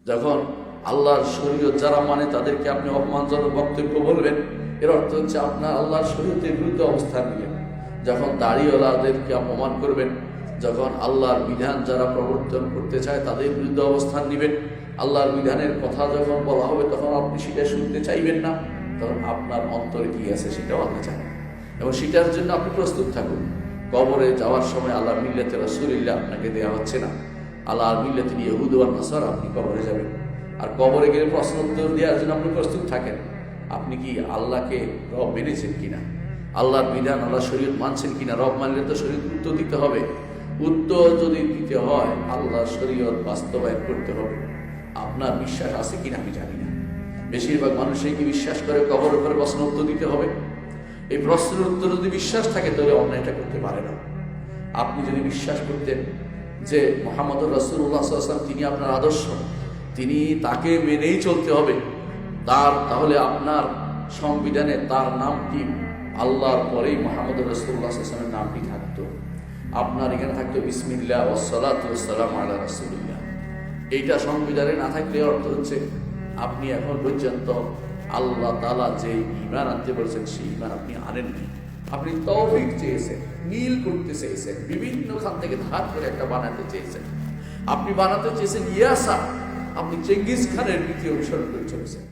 যখন আল্লাহর শরীয়ত যারা মানে তাদেরকে আপনি অপমানজনক বক্তব্য বলবেন, এর অর্থ হচ্ছে আপনার আল্লাহর শরীয়তের বিরুদ্ধে অবস্থান নিলেন। যখন দাড়িওয়ালাদেরকে অপমান করবেন, যখন আল্লাহর বিধান যারা প্রবর্তন করতে চায় তাদের বিরুদ্ধে অবস্থান নেবেন, আল্লাহর বিধানের কথা যখন বলা হবে তখন আপনি সেটা শুনতে চাইবেন না, তখন আপনার অন্তরে কি আছে সেটাও আল্লাহ জানেন, এবং সেটার জন্য আপনি প্রস্তুত থাকুন। কবরে যাওয়ার সময় আল্লাহর মিল্লাতে রাসূলুল্লাহ আপনাকে দেওয়া হচ্ছে না, আল্লাহর মিল্লাতে ইহুদ ওয়ান নাসারা আপনি কবরে যাবেন। আর কবরে গেলে প্রশ্ন উত্তর দেওয়ার জন্য আপনি প্রস্তুত থাকেন, আপনি কি আল্লাহকে রব মেনেছেন কিনা, আল্লাহর বিধান আল্লাহর শরীয়ত মানছেন কিনা। রব মানলে তো শরীয়ত উত্তর দিতে হবে, উত্তর যদি দিতে হয় আল্লাহর শরীয়ত বাস্তবায়ন করতে হবে। আপনার বিশ্বাস আছে কিনা আমি জানি না, বেশিরভাগ মানুষই কি বিশ্বাস করে কবরের পরে প্রশ্ন উত্তর দিতে হবে। এই প্রশ্নের উত্তর যদি বিশ্বাস থাকে তাহলে অন্যায়টা করতে পারে না। আপনি যদি বিশ্বাস করতেন যে মুহাম্মদুর রাসূলুল্লাহ সাল্লাল্লাহু আলাইহি ওয়াসাল্লাম তিনি আপনার আদর্শ, তিনি তাকে মেনেই চলতে হবে, তাহলে আপনার সংবিধানে তার নামটি আল্লাহর পরেই মুহাম্মদুর রাসূলুল্লাহ সাল্লাল্লাহু আলাইহি ওয়াসাল্লামের নামটি থাকতো। আপনার এখানে থাকতো বিসমিল্লাহ ওয়াসসালাতু ওয়াসসালামু আলা রাসূলিল্লাহ। এইটা সংবিধানে না থাকলে অর্থ হচ্ছে আপনি এখন পর্যন্ত আল্লাহ তাআলা যে ঈমান আনতে বলেছেন সেই ঈমান আপনি আনেননি। আপনি তৌফিক চেয়েছেন, মিল করতে চেয়েছেন, বিভিন্ন খান থেকে ধার করে একটা বানাতে চেয়েছেন। আপনি বানাতে চেয়েছেন ইয়াসা, আপনি চেঙ্গিস খানের নীতি অনুসরণ করে চলেছেন।